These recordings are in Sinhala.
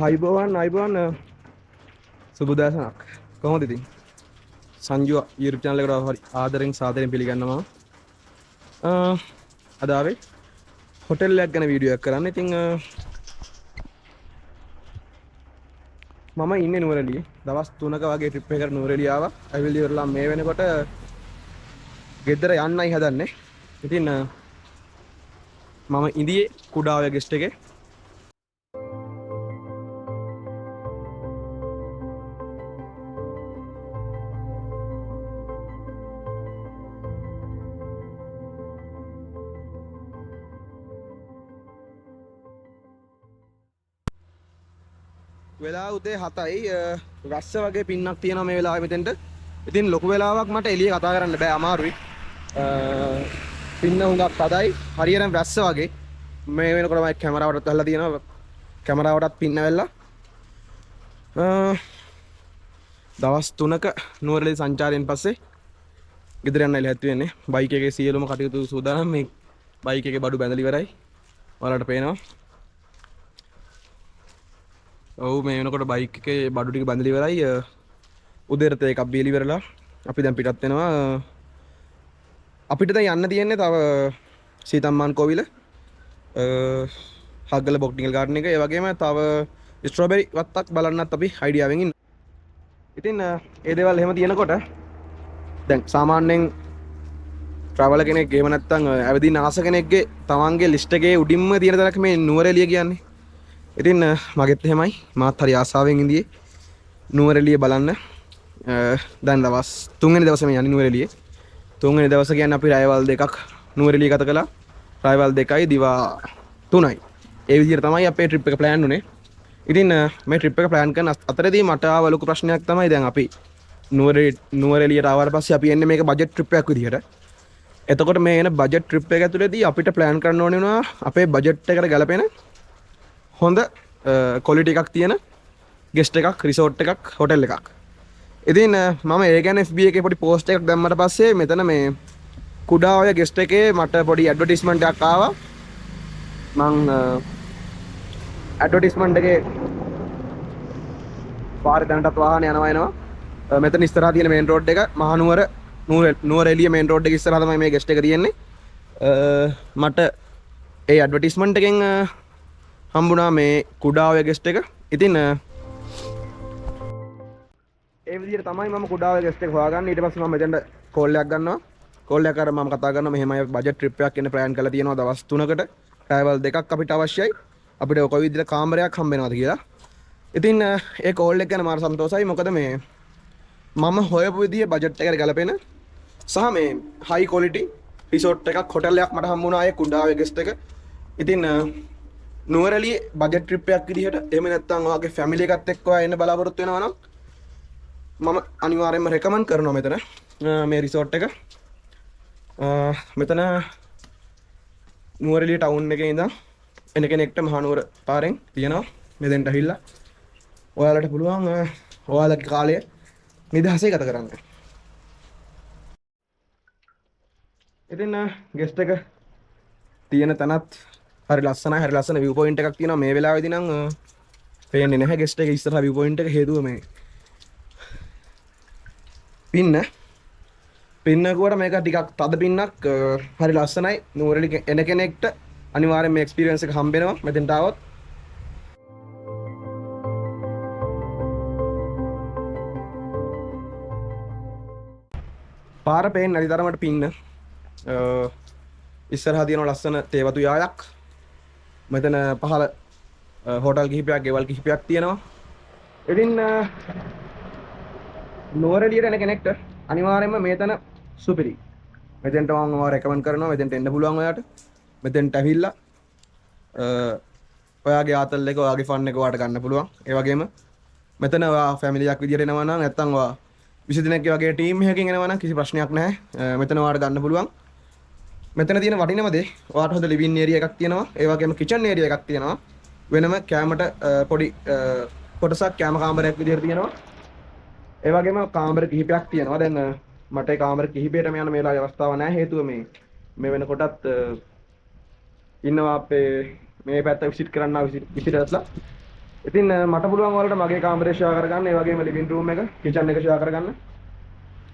අයිබෝවන් සුබදෑසනක් කොහොමද ඉතින් සංජු YouTube channel එකට හරි ආදරෙන් සාදරෙන් පිළිගන්නවා අද ආවේ හොටෙල් එකක් ගැන වීඩියෝ එකක් කරන්න. ඉතින් මම ඉන්නේ නුවරඑළියේ. දවස් 3ක වගේ ට්‍රිප් එකකට නුවරඑළිය ආවා. ඇවිල්ලි ඉවරලා මේ වෙනකොට ගෙදර යන්නයි හදන්නේ. ඉතින් මම ඉඳියේ කුඩාවේ ගෙස්ට් එකේ. වෙලා උදේ 7යි රස්ස වගේ පින්නක් තියෙනවා මේ වෙලාවේ මෙතෙන්ට. ඉතින් ලොකු වෙලාවක් මට එළිය කතා කරන්න බෑ, අමාරුයි. පින්න හුඟක් තදයි, හරියටම රස්ස වගේ. මේ වෙනකොට මම කැමරාවටත් අල්ලලා තියෙනවා. කැමරාවටත් පින්න වෙලා. දවස් 3ක නුවරඑළිය සංචාරයෙන් පස්සේ ගෙදර යන්න ඉලහත් වෙන්නේ. බයික් එකේ සියලුම කටයුතු සූදානම්. මේ බයික් එකේ බඩු බැඳලා ඉවරයි. ඔයාලට පේනවා. ඔව් මේ වෙනකොට බයික් එකේ බඩු ටික බඳලා ඉවරයි. උදේට එකක් බීලි ඉවරලා අපි දැන් පිටත් වෙනවා. අපිට දැන් යන්න තියෙන්නේ තව සීතම්මාන් කෝවිල, හග්ගල බොට්නිකල් ගාඩන් එක, ඒ වගේම තව ස්ට්‍රොබෙරි වත්තක් බලන්නත් අපි අයිඩියාවෙන් ඉන්න. ඉතින් ඒ දේවල් එහෙම තියෙනකොට දැන් සාමාන්‍යයෙන් ට්‍රැවලර් කෙනෙක් එහෙම නැත්නම් ඇවිදින්න ආස කෙනෙක්ගේ තමන්ගේ ලිස්ට් එකේ උඩින්ම තියෙන තරක් මේ නුවරඑළිය කියන්නේ. ඉතින් මගෙත් එහෙමයි, මාත් හරි ආසාවෙන් ඉඳියේ නුවරඑළිය බලන්න. දැන් දවස් 3 වෙනි දවසේ මේ යන්නේ නුවරඑළියේ. 3 වෙනි දවසේ කියන්නේ අපි රායවල් දෙකක් නුවරඑළිය ගත කළා. රායවල් 2යි දිවා 3යි. ඒ විදිහට තමයි අපේ ට්‍රිප් එක ප්ලෑන් උනේ. ඉතින් මේ ට්‍රිප් එක ප්ලෑන් කරන අතරදී මට ආව ලොකු ප්‍රශ්නයක් තමයි දැන් අපි නුවරඑළියට ආවට පස්සේ අපි එන්නේ මේක බජට් ට්‍රිප් එකක් විදිහට. එතකොට මේ එන බජට් ට්‍රිප් එක ඇතුළතදී අපිට ප්ලෑන් කරන්න ඕනේ වුණා අපේ බජට් එකට ගැලපෙන හොඳ ක්වොලිටි එකක් තියෙන ගෙස්ට් එකක්, රිසෝට් එකක්, හොටෙල් එකක්. ඉතින් මම ඒ ගැන FB එකේ පොඩි පෝස්ට් එකක් දැම්මට පස්සේ මෙතන මේ කුඩා ඔය ගෙස්ට් එකේ මට පොඩි ඇඩ්වර්ටයිස්මන්ට් එකක් ආවා. මං ඇඩ්වර්ටයිස්මන්ට් එකේ පාරේ දැනටත් වාහන යනවා. මෙතන ඉස්සරහා තියෙන මේන් රෝඩ් එක මහනුවර නුවරඑළිය මේන් රෝඩ් එක ඉස්සරහා තමයි මේ ගෙස්ට් එක තියෙන්නේ. මට ඒ ඇඩ්වර්ටයිස්මන්ට් එකෙන් හම්බුණා මේ කුඩා ඔය ගෙස්ට් එක. ඉතින් ඒ විදිහට තමයි මම කුඩා ඔය ගෙස්ට් එක හොයාගන්නේ. ඊට පස්සේ මම මෙතෙන්ට කෝල් එකක් ගන්නවා. කෝල් එකක් කරලා මම කතා කරනවා මෙහෙමයි බජට් ට්‍රිප් එකක් එන්න ප්ලෑන් කරලා තියෙනවා දවස් 3කට. ට්‍රැවල් දෙකක් අපිට අවශ්‍යයි. අපිට කොයි විදිහට කාමරයක් හම්බ වෙනවද කියලා. ඉතින් ඒ කෝල් එක ගැන මාර සන්තෝෂයි. මොකද මේ මම හොයපු විදිහේ බජට් එකට ගැලපෙන සහ මේ හයි ක්වොලිටි රිසෝට් එකක්, හොටෙල් එකක් මට හම්බුණා ඒ කුඩා ඔය ගෙස්ට් එක. ඉතින් නුවරඑළිය බජට් ට්‍රිප් එකක් විදිහට එහෙම නැත්නම් ඔයාගේ ෆැමිලි එකත් එක්ක ඔයා එන්න බලාපොරොත්තු වෙනවා නම් මම අනිවාර්යයෙන්ම රෙකමන්ඩ් කරනවා මෙතන මේ රිසෝට් එක. මෙතන නුවරඑළිය ටවුන් එකේ ඉඳන් එන කෙනෙක්ට මහනුවර පාරෙන් තියෙනවා. මෙතෙන්ට ඇවිල්ලා ඔයාලට පුළුවන් ඔයාලගේ කාලය නිදහසේ ගත කරන්න. ඉතින් ගෙස්ට් එක තියෙන තැනත් හරි ලස්සනයි, හරි ලස්සන view point එකක් තියෙනවා. මේ වෙලාවේදී නම් පේන්නේ නැහැ ගෙස්ට් එක ඉස්සරහා view point එක. හේතුව මේ පින්නකුවට මේක ටිකක් තද පින්නක්, හරි ලස්සනයි. නුවරඑළිය එන කෙනෙක්ට අනිවාර්යෙන් මේ එක්ස්පීරියන්ස් එක හම්බ වෙනවා මෙතෙන්ට ආවොත්. පාර පේන්නේ නැති තරමට පින්න. ඉස්සරහා තියෙන ලස්සන තේවතු යායක්. මෙතන පහළ හෝටල් කිහිපයක්, ගෙවල් කිහිපයක් තියෙනවා. ඉතින් නුවරඑළියට එන කෙනෙක්ට අනිවාර්යයෙන්ම මේතන සුපිරි. මෙතෙන්ට මම ඔයාව රෙකමන්ඩ් කරනවා. මෙතෙන්ට එන්න පුළුවන් ඔයාට. මෙතෙන්ට ඇවිල්ලා ඔයාගේ ආතල් එක, ඔයාගේ ෆන් එක ඔයාට ගන්න පුළුවන්. ඒ වගේම මෙතන ඔයා ෆැමිලි එකක් විදියට එනවා නම් නැත්නම් ඔයා 20 දිනක් වගේ ටීම් එකකින් එනවා නම් කිසි ප්‍රශ්නයක් නැහැ. මෙතන ඔයාට ගන්න පුළුවන්. මෙතන තියෙන වටිනම දේ ඔයාට හොඳ ලිවින් ඒරියා එකක් තියෙනවා. ඒ වගේම කිචන් ඒරියා එකක් තියෙනවා. වෙනම කැමරට පොඩි කොටසක් කැම කාමරයක් විදියට තියෙනවා. ඒ වගේම කාමර කිහිපයක් තියෙනවා. දැන් මට ඒ කාමර කිහිපයටම යන මේ වෙලාවේ අවස්ථාවක් නැහැ. හේතුව මේ වෙනකොටත් ඉන්නවා අපේ මේ පැත්ත විසිට් කරන්න විසිටර්ස්ලා. ඉතින් මට පුළුවන් ඔයාලට මගේ කාමරය ෂෙයා කරගන්න, ඒ වගේම ලිවිං රූම් එක, කිචන් එක ෂෙයා කරගන්න.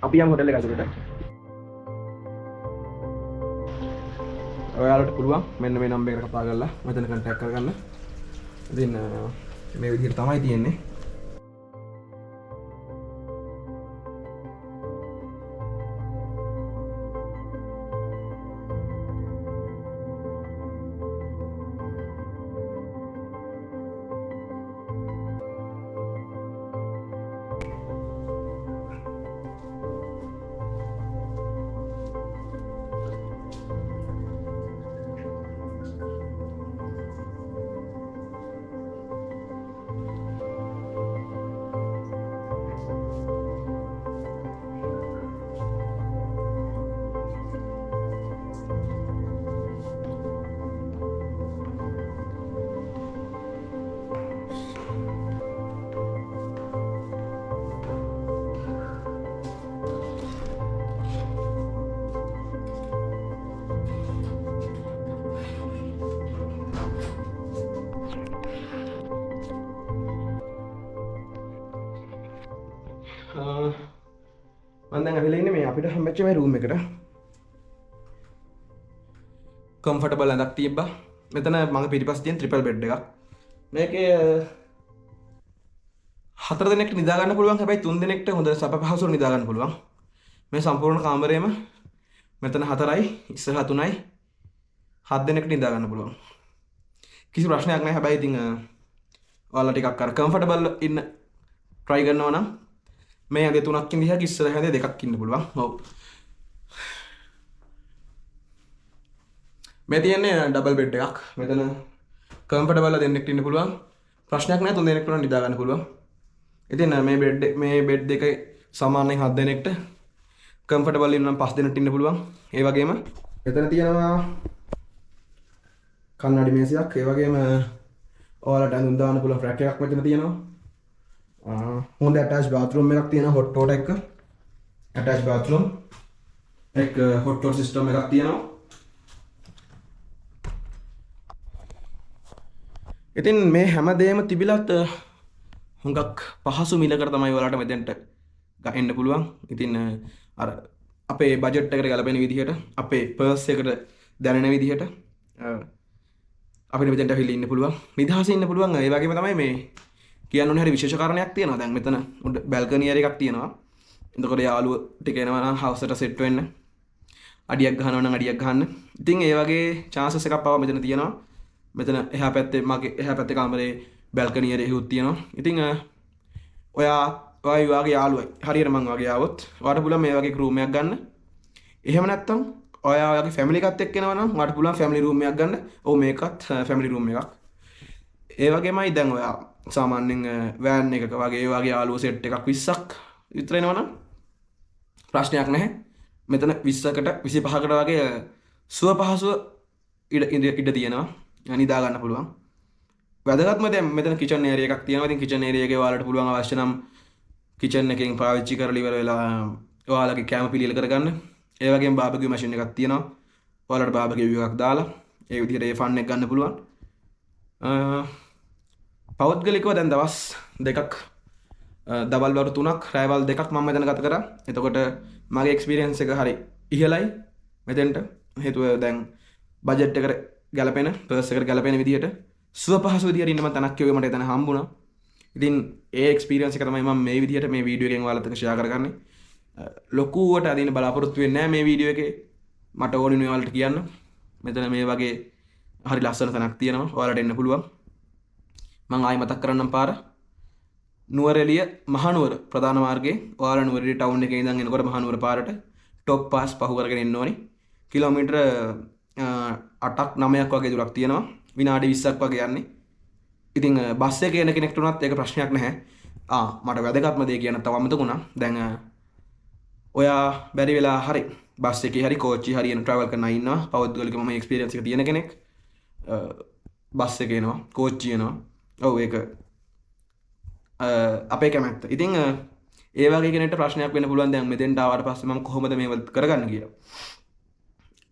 අපි යමු හොටෙල් එක ඇතුළට. ඔයාලට පුළුවන් මෙන්න මේ නම්බර් එකට කතා කරලා මෙතන කන්ටැක්ට් කරගන්න. ඉතින් මේ විදිහට තමයි තියෙන්නේ. මම දැන් ඇවිල්ලා ඉන්නේ මේ අපිට හම්බෙච්ච මේ රූම් එකට. කම්ෆර්ටබල් ඇඳක් තිබ්බා. මෙතන මගේ පිටිපස්සේ තියෙන ට්‍රිපල් බෙඩ් එකක්. මේකේ 4 දෙනෙක්ට නිදා ගන්න පුළුවන්. හැබැයි 3 දෙනෙක්ට හොඳ සප පහසුවට නිදා ගන්න පුළුවන්. මේ සම්පූර්ණ කාමරයම මෙතන 4යි, ඉස්සරහ 3යි, 7 දෙනෙක්ට නිදා ගන්න පුළුවන්. කිසි ප්‍රශ්නයක් නැහැ. හැබැයි ඉතින් ඔයාලා ටිකක් අර කම්ෆර්ටබල් ඉන්න try කරනවා නම් මේ ඇඳේ 3ක් ඉඳි හැකි, ඉස්සරහ ඇඳේ 2ක් ඉන්න පුළුවන්. ඔව්. මේ තියෙන්නේ ඩබල් බෙඩ් එකක්. මෙතන කම්ෆර්ටබල් දෙන්නෙක්ට ඉන්න පුළුවන්. ප්‍රශ්නයක් නැහැ. 3 දෙනෙක්ට උනන නිදා ගන්න පුළුවන්. ඉතින් මේ බෙඩ් එකේ සාමාන්‍යයෙන් 7 දෙනෙක්ට කම්ෆර්ටබල් ඉන්න නම් 5 දෙනෙක්ට ඉන්න පුළුවන්. ඒ වගේම මෙතන තියෙනවා කන්නඩි මේසයක්. ඒ වගේම ඔයාලට ඇඳුම් දාන්න පුළුවන් රැක් එකක් මෙතන තියෙනවා. හොඳ ඇටච් බාත්රූම් එකක් තියෙනවා, හොට් වෝටර් එක. ඇටච් බාත්රූම් එක හොට් වෝටර් සිස්ටම් එකක් තියෙනවා. ඉතින් මේ හැමදේම තිබිලත් හුඟක් පහසු මිලකට තමයි ඔයාලට මෙතෙන්ට ගන්න පුළුවන්. ඉතින් අර අපේ බජට් එකට ගලපෙන විදිහට, අපේ පර්ස් එකට දැනෙන විදිහට අපිට මෙතෙන්ට ඇවිල්ලා ඉන්න පුළුවන්. නිදහසේ ඉන්න පුළුවන්. ඒ වගේම තමයි මේ කියන්න ඕනේ හරි විශේෂ කාරණයක් තියෙනවා. දැන් මෙතන උඩ බැල්කනි එකක් තියෙනවා. එතකොට යාළුවෝ ටික එනවා නම් හවුස් එකට සෙට් වෙන්න. අඩියක් ගහනවා නම් අඩියක් ගහන්න. ඉතින් ඒ වගේ chances එකක් පවා මෙතන තියෙනවා. මෙතන එහා පැත්තේ මගේ එහා පැත්තේ කාමරේ බැල්කනි එකකුත් තියෙනවා. ඉතින් ඔයා වාගේ යාළුවයි හරියට මං වගේ ආවොත් ඔයාට පුළුවන් මේ වගේ රූම් එකක් ගන්න. එහෙම නැත්නම් ඔයාගේ ෆැමිලි එකත් එක්ක එනවා නම් ඔයාට පුළුවන් ෆැමිලි රූම් එකක් ගන්න. ඔව් මේකත් ෆැමිලි රූම් එකක්. ඒ වගේමයි දැන් ඔයා සාමාන්‍යයෙන් වෑන් එකක වගේ වගේ යාළුවෝ සෙට් එකක් 20ක් විතර එනවනම් ප්‍රශ්නයක් නැහැ. මෙතන 20කට 25කට වගේ සුව පහසුව ඉඩ තියෙනවා. නිදා ගන්න පුළුවන්. වැදගත්ම දැන් මෙතන කිචන් ඒරියා එකක් තියෙනවා. ඉතින් කිචන් ඒරියා එකේ ඔයාලට පුළුවන් අවශ්‍ය නම් කිචන් එකෙන් පාවිච්චි කරලා ඉවර වෙලා ඔයාලගේ කැම පිළියෙල කරගන්න. ඒ වගේම බාබකියු මැෂින් එකක් තියෙනවා. ඔයාලට බාබකියු එකක් දාලා ඒ විදිහට ඒ ෆන් එක ගන්න පුළුවන්. පෞද්ගලිකව දැන් දවස් 2ක් දවල් වරු 3ක් රැවල් 2ක් මම මෙතන ගත කරා. එතකොට මගේ එක්ස්පීරියන්ස් එක හරි ඉහළයි මෙතෙන්ට. හේතුව දැන් බජට් එකට ගැලපෙන, පර්ස් එකට ගැලපෙන විදිහට සුව පහසු විදිහට ඉන්න මම තනක් කිව්වේ මට එතන හම්බුණා. ඉතින් ඒ එක්ස්පීරියන්ස් එක තමයි මම මේ විදිහට මේ වීඩියෝ එකෙන් ඔයාලත් එක්ක ෂෙයා කරගන්නේ. ලොකුවට අදින්න බලාපොරොත්තු වෙන්නේ නැහැ මේ වීඩියෝ එකේ. මට ඕනේ ඔයාලට කියන්න. මෙතන මේ වගේ හරි ලස්සන තැනක් තියෙනවා. ඔයාලට එන්න පුළුවන්. මම ආයි මතක් කරන්නම් පාර. නුවරඑළිය මහනුවර ප්‍රධාන මාර්ගයේ ඔයාලා නුවරඑළිය ටවුන් එකේ ඉඳන් එනකොට මහනුවර පාරට টොප් පාස් පහු කරගෙන එන්න ඕනි. කිලෝමීටර 8ක් 9ක් වගේ දුරක් තියෙනවා. විනාඩි 20ක් වගේ යන්නේ. ඉතින් බස් එකේ එන කෙනෙක්ට උනත් ඒක ප්‍රශ්නයක් නැහැ. මට වැදගත්ම දේ කියන්න තව අමතකුණා. දැන් ඔයා බැරි වෙලා හරි බස් එකේ හරි කෝච්චි හරි යන ට්‍රැවල් කරන අය ඉන්නවා. පෞද්ගලික මම එක්ස්පීරියන්ස් එක තියෙන කෙනෙක්. බස් එකේ එනවා, කෝච්චි එනවා. ඔව් ඒක අපේ කැමැත්ත. ඉතින් ඒ වගේ කෙනෙක්ට ප්‍රශ්නයක් වෙන්න පුළුවන්. දැන් මෙතෙන්ට ආවට පස්සේ මම කොහොමද මේව කරගන්නේ කියලා.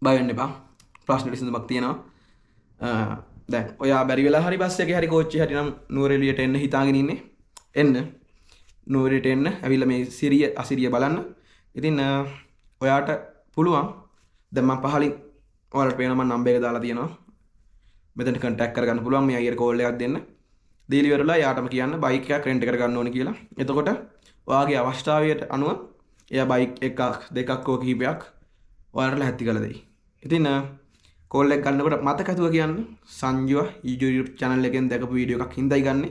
බය වෙන්න එපා. ප්‍රශ්න විසඳුමක් තියෙනවා. දැන් ඔයා බැරි වෙලා හරි බස් එකේ හරි කෝච්චියේ හරි නම් නුවරඑළියට එන්න හිතාගෙන ඉන්නේ. එන්න. නුවරට එන්න ඇවිල්ලා මේ සිරිය අසිරිය බලන්න. ඉතින් ඔයාට පුළුවන් දැන් මම පහලින් ඔයාලට පේනවා මම නම්බර් එක දාලා තියෙනවා. මෙතනට කන්ටැක්ට් කරගන්න පුළුවන් මේ අයියට කෝල් එකක් දෙන්න. දීලි ඉවරලා යාටම කියන්න බයික් එකක් රෙන්ට් කරගන්න ඕනේ කියලා. එතකොට ඔයාගේ අවශ්‍යතාවයට අනුව එයා බයික් එකක් දෙකක් හෝ කිහිපයක් ඔයාලට ලැහැත්ති කරලා දෙයි. ඉතින් කෝල් එක ගන්නකොට මතක ඇතුව කියන්න සංජුව YouTube channel එකෙන් දැකපු වීඩියෝ එකක් හින්දායි ගන්නෙ.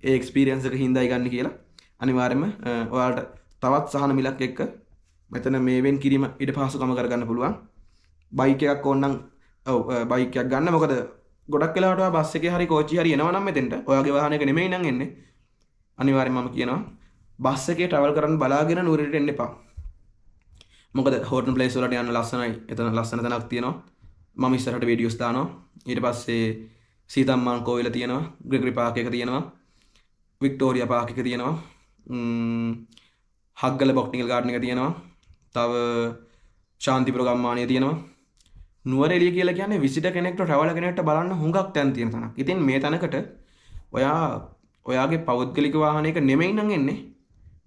ඒ එක්ස්පීරියන්ස් එක හින්දායි ගන්න කියලා. අනිවාර්යයෙන්ම ඔයාලට තවත් සහන මිලක් එක්ක මෙතන මේ වෙන් කිරීම ඊට පහසුකම කරගන්න පුළුවන්. බයික් එකක් ඕනනම් ඔව් බයික් එකක් ගන්න. මොකද ගොඩක් වෙලාවට ඔයා බස් එකේ හරි කෝච්චියේ හරි එනවා නම් මෙතෙන්ට ඔයාගේ වාහනයක නෙමෙයි නම් එන්නේ. අනිවාර්යයෙන්ම මම කියනවා බස් එකේ ට්‍රැවල් කරන්න බලාගෙන නුවරට එන්න එපා. මොකද හෝටල් ප්ලේස් වලට යන්න ලස්සනයි. එතන ලස්සන තැනක් තියෙනවා. මම ඉස්සරහට වීඩියෝස් දානවා. ඊට පස්සේ සීතම්මාන් කෝවිල තියෙනවා. ග්‍රෙගරි පාක් එක තියෙනවා. වික්ටෝරියා පාක් එක තියෙනවා. හග්ගල බොට්නිකල් ගාඩන් එක තියෙනවා. තව ශාන්තිපුර ගම්මානය තියෙනවා. නුවරඑළිය කියලා කියන්නේ විසිටර් කෙනෙක්ට ට්‍රැවලර් කෙනෙක්ට බලන්න හුඟක් තැන් තියෙන තැනක්. ඉතින් මේ තැනකට ඔයාගේ පෞද්ගලික වාහනයක නෙමෙයි නම් එන්නේ.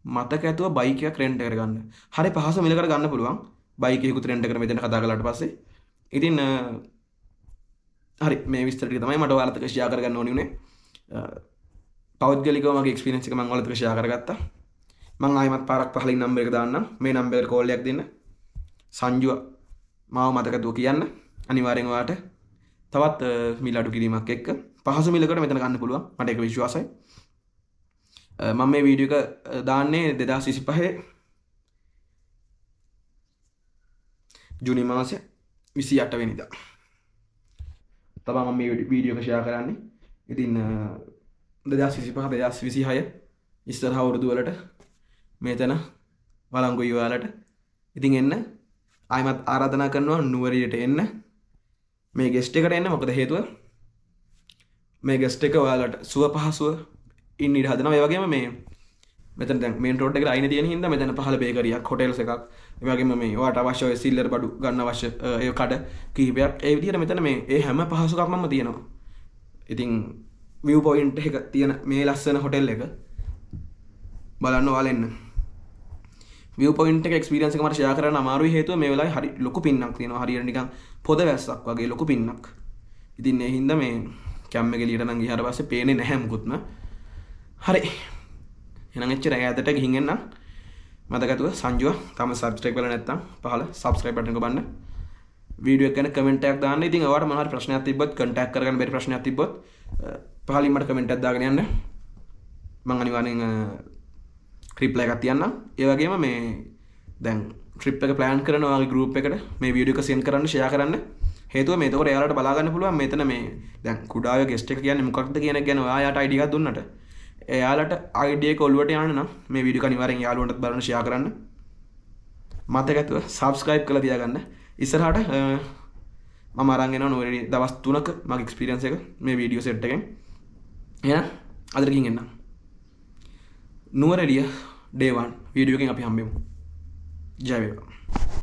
මතක ඇතුව බයික් එකක් රෙන්ට් කරගන්න. හරි පහසු මිලකට ගන්න පුළුවන්. බයික් එකකුත් රෙන්ට් කරගෙන මෙතන කතා කරලාට පස්සේ. ඉතින් හරි මේ විස්තර ටික තමයි මට ඔයාලට ෂෙයා කරගන්න ඕනි උනේ. පෞද්ගලිකව මගේ එක්ස්පීරියන්ස් එක මම ඔයාලට ෂෙයා කරගත්තා. මම ආයෙමත් පාරක් පහලින් නම්බර් එක දාන්නම්. මේ නම්බර් එකට කෝල් එකක් දෙන්න. සංජුව මාව මතක ඇතුව කියන්න. අනිවාර්යෙන් ඔයාට තවත් මිල අඩු කිරීමක් එක්ක පහසු මිලකට මෙතන ගන්න පුළුවන්. මට ඒක විශ්වාසයි. මම මේ වීඩියෝ එක දාන්නේ 2025 ජූනි මාසේ 28 වෙනිදා. තමයි මම මේ වීඩියෝ එක ෂෙයා කරන්නේ. ඉතින් 2025 2026 ඉස්සරහ අවුරුදු වලට මෙතන වළංගුයි ඔයාලට. ඉතින් එන්න ආයිමත් ආරාධනා කරනවා නුවරඑළියට එන්න. මේ ගෙස්ට් එකට එන්න. මොකද හේතුව මේ ගෙස්ට් එක ඔයාලට සුව පහසුව ඉන්න ඉඩ හදනවා. ඒ වගේම මේ මෙතන දැන් මේන් රෝඩ් එකට අයින තියෙන හින්දා මෙතන පහළ බේකරියක් හොටෙල්ස් එකක් ඒ වගේම මේ ඔයාට අවශ්‍ය ඔය සිල්ලර් බඩු ගන්න අවශ්‍ය ඒ කඩ කිහිපයක් ඒ විදිහට මෙතන මේ ඒ හැම පහසුකම්ම තියෙනවා. ඉතින් view point එක තියෙන මේ ලස්සන හොටෙල් එක බලන්න ඔයාලා එන්න. view point එක එක්ස්පීරියන්ස් එක මට ෂෙයා කරන්න අමාරුයි. හේතුව මේ වෙලාවේ හරි ලොකු පින්නක් තියෙනවා. හරියට නිකන් පොද වැස්සක් වගේ ලොකු පින්නක්. ඉතින් ඒ හින්දා මේ කැම් එක එළියට නම් ගියාට පස්සේ පේන්නේ නැහැ මුකුත්ම. හරි. එහෙනම් එච්චර ඈතට ගිහින් එන්න. මතක ඇතුව සංජුව තම සබ්ස්ක්‍රයිබ් කරලා නැත්නම් පහළ සබ්ස්ක්‍රයිබ් බටන් එක බන්න. වීඩියෝ එක ගැන කමෙන්ට් එකක් දාන්න. ඉතින් ඔයාලට මොනවා හරි ප්‍රශ්නයක් තිබ්බොත් කන්ටැක්ට් කරගන්න බැරි ප්‍රශ්නයක් තිබ්බොත් පහලින් මට කමෙන්ට් එකක් දාගෙන යන්න. මම අනිවාර්යෙන් රිප්ලයි එකක් තියන්නම්. ඒ වගේම මේ දැන් ට්‍රිප් එක ප්ලෑන් කරන ඔයාගේ ගෲප් එකට මේ වීඩියෝ එක සෙන්ඩ් කරන්න ෂෙයා කරන්න. හේතුව මේ එතකොට එයාලට බලා ගන්න පුළුවන් මෙතන මේ දැන් කුඩාවේ ගෙස්ට් එක කියන්නේ මොකක්ද කියන එක ගැන ඔයාට අයිඩියා එකක් දුන්නට එයාලට අයිඩියා එක ඔළුවට යන්න නම් මේ වීඩියෝ එක අනිවාර්යෙන් යාළුවන්ටත් බලන්න ෂෙයා කරන්න. මතක ඇතුව සබ්ස්ක්‍රයිබ් කරලා තියාගන්න. ඉස්සරහට මම අරන් එනවා නුවරඑළිය දවස් 3ක මගේ එක්ස්පීරියන්ස් එක මේ වීඩියෝ සෙට් එකෙන්. එහෙනම් අදට ගිහින් එන්න. නුවරඑළිය day 1 වීඩියෝ එකෙන් අපි හම්බෙමු. ජය වේවා.